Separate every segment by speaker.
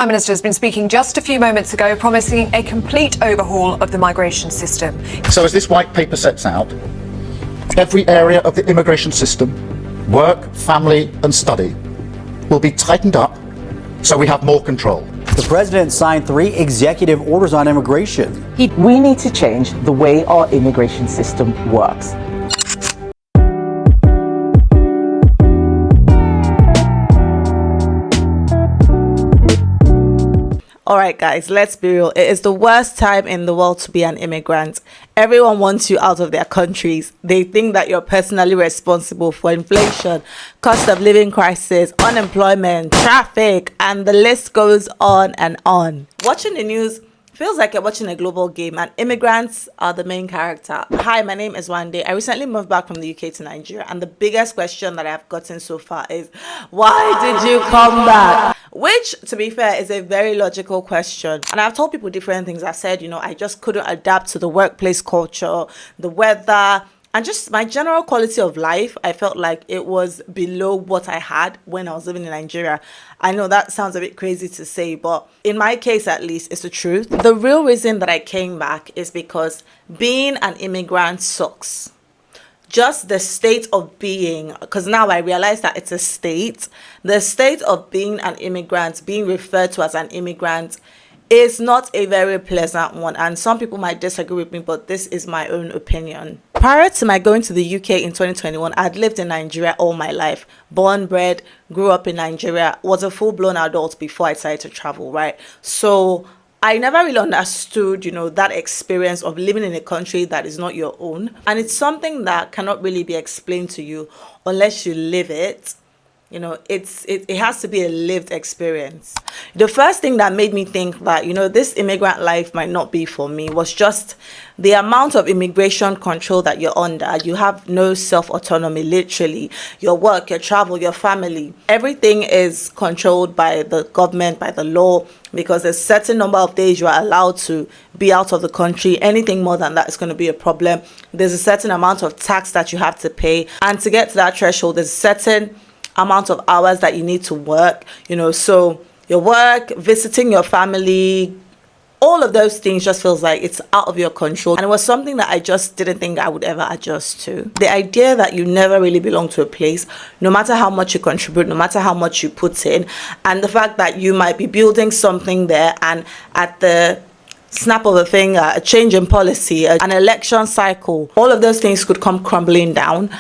Speaker 1: Prime Minister has been speaking just a few moments ago, promising a complete overhaul of the migration system.
Speaker 2: So as this white paper sets out, every area of the immigration system, work, family and study, will be tightened up so we have more control.
Speaker 3: The president signed 3 executive orders on immigration.
Speaker 4: We need to change the way our immigration system works.
Speaker 5: All right, guys, let's be real. It is the worst time in the world to be an immigrant. Everyone wants you out of their countries. They think that you're personally responsible for inflation, cost of living crisis, unemployment, traffic, and the list goes on and on. Watching the news feels like you're watching a global game, and immigrants are the main character. Hi, my name is Wande. I recently moved back from the UK to Nigeria, and the biggest question that I've gotten so far is, why did you come back? Which, to be fair, is a very logical question. And I've told people different things. I said, I just couldn't adapt to the workplace culture, the weather, and just my general quality of life. I felt like it was below what I had when I was living in Nigeria. I know that sounds a bit crazy to say, but in my case, at least, it's the truth. The real reason that I came back is because being an immigrant sucks. Just the state of being, because now I realize that it's a state. The state of being an immigrant, being referred to as an immigrant, is not a very pleasant one, and some people might disagree with me, but this is my own opinion. Prior to my going to the UK in 2021, I'd lived in Nigeria all my life. Born, bred, grew up in Nigeria, was a full-blown adult before I decided to travel, right? So I never really understood, that experience of living in a country that is not your own. And it's something that cannot really be explained to you unless you live it. It has to be a lived experience. The first thing that made me think that, this immigrant life might not be for me was just the amount of immigration control that you're under. You have no self-autonomy, literally. Your work, your travel, your family, everything is controlled by the government, by the law, because there's a certain number of days you are allowed to be out of the country. Anything more than that is going to be a problem. There's a certain amount of tax that you have to pay. And to get to that threshold, there's a certain amount of hours that you need to work, so your work, visiting your family, all of those things just feels like it's out of your control. And it was something that I just didn't think I would ever adjust to. The idea that you never really belong to a place, no matter how much you contribute, no matter how much you put in, and the fact that you might be building something there, and at the snap of a finger, a change in policy, an election cycle, all of those things could come crumbling down.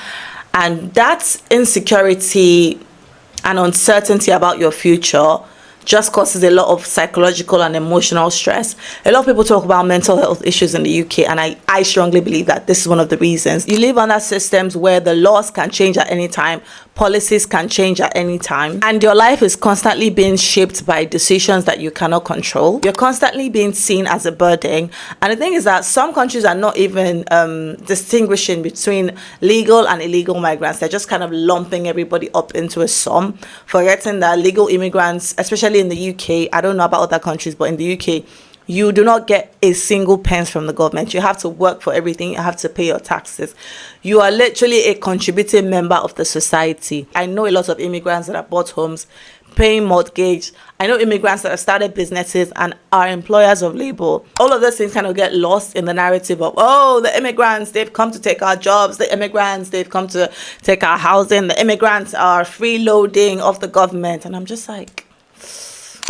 Speaker 5: And that insecurity and uncertainty about your future just causes a lot of psychological and emotional stress. A lot of people talk about mental health issues in the UK, and I strongly believe that this is one of the reasons. You live under systems where the laws can change at any time, policies can change at any time, and your life is constantly being shaped by decisions that you cannot control. You're constantly being seen as a burden. And the thing is that some countries are not even distinguishing between legal and illegal migrants. They're just kind of lumping everybody up into a sum, forgetting that legal immigrants, especially in the UK, I don't know about other countries, but in the UK, you do not get a single pence from the government. You have to work for everything. You have to pay your taxes. You are literally a contributing member of the society. I know a lot of immigrants that have bought homes, paying mortgage. I know immigrants that have started businesses and are employers of labor. All of those things kind of get lost in the narrative of, the immigrants, they've come to take our jobs. The immigrants, they've come to take our housing. The immigrants are freeloading off the government. And I'm just like,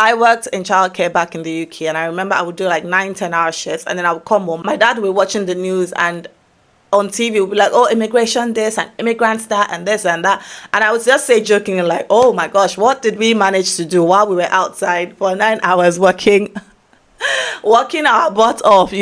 Speaker 5: I worked in childcare back in the UK, and I remember I would do like 9-10 hour shifts, and then I would come home. My dad would be watching the news, and on TV would be like, immigration this and immigrants that and this and that. And I would just say jokingly like, oh my gosh, what did we manage to do while we were outside for 9 hours working our butt off,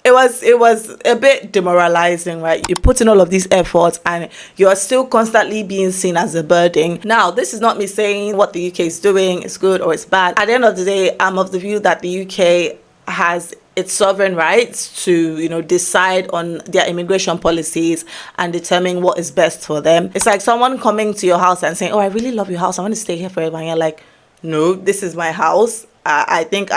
Speaker 5: It was a bit demoralizing, right? You put in all of these efforts and you're still constantly being seen as a burden. Now, this is not me saying what the UK is doing is good or it's bad. At the end of the day, I'm of the view that the UK has its sovereign rights to, decide on their immigration policies and determine what is best for them. It's like someone coming to your house and saying, I really love your house. I want to stay here forever. And you're like, no, this is my house. I think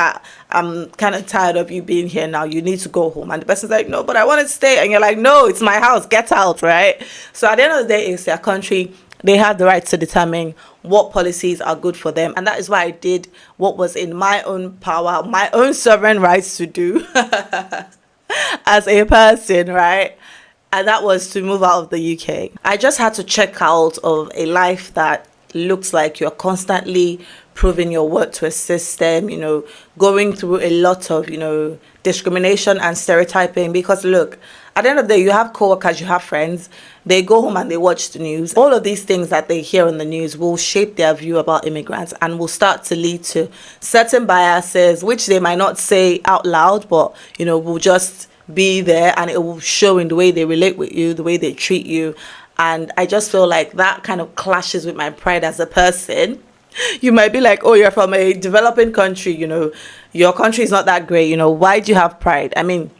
Speaker 5: I'm kind of tired of you being here now. You need to go home. And the person's like, no, but I want to stay. And you're like, no, it's my house. Get out, right? So at the end of the day, it's their country. They have the right to determine what policies are good for them. And that is why I did what was in my own power, my own sovereign rights to do as a person, right? And that was to move out of the UK. I just had to check out of a life that looks like you're constantly proving your worth to a system, you know, going through a lot of, you know, discrimination and stereotyping. Because look, at the end of the day, you have co-workers, you have friends, they go home and they watch the news. All of these things that they hear on the news will shape their view about immigrants and will start to lead to certain biases, which they might not say out loud, but, you know, will just be there, and it will show in the way they relate with you, the way they treat you. And I just feel like that kind of clashes with my pride as a person. You might be like, oh, you're from a developing country, you know, your country is not that great, you know, why do you have pride? I mean,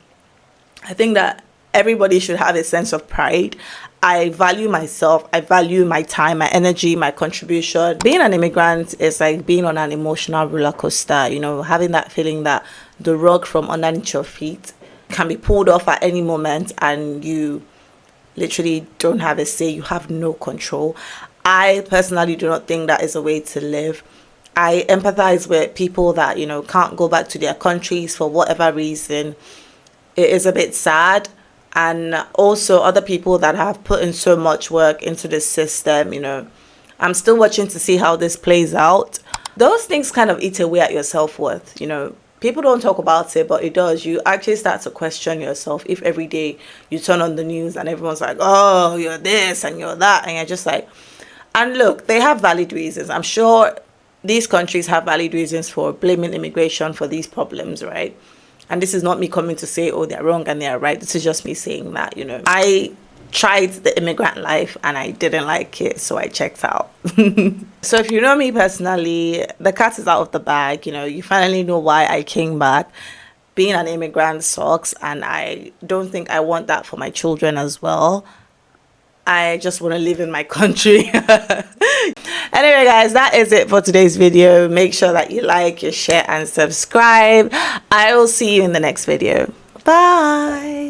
Speaker 5: I think that everybody should have a sense of pride. I value myself, I value my time, my energy, my contribution. Being an immigrant is like being on an emotional roller coaster, you know, having that feeling that the rug from underneath your feet can be pulled off at any moment and you literally don't have a say, you have no control. I personally do not think that is a way to live. I empathize with people that, you know, can't go back to their countries for whatever reason. It is a bit sad. And also other people that have put in so much work into this system, you know, I'm still watching to see how this plays out. Those things kind of eat away at your self-worth, you know. People don't talk about it, but it does. You actually start to question yourself if every day you turn on the news and everyone's like, oh, you're this and you're that. And you're just like, and look, they have valid reasons. I'm sure these countries have valid reasons for blaming immigration for these problems, right? And this is not me coming to say, oh, they're wrong and they're right. This is just me saying that, you know. I tried the immigrant life and I didn't like it, so I checked out. So if you know me personally, the cat is out of the bag. You know, you finally know why I came back. Being an immigrant sucks, and I don't think I want that for my children as well. I just want to live in my country. Anyway, guys, that is it for today's video. Make sure that you like, you share, and subscribe. I will see you in the next video. Bye.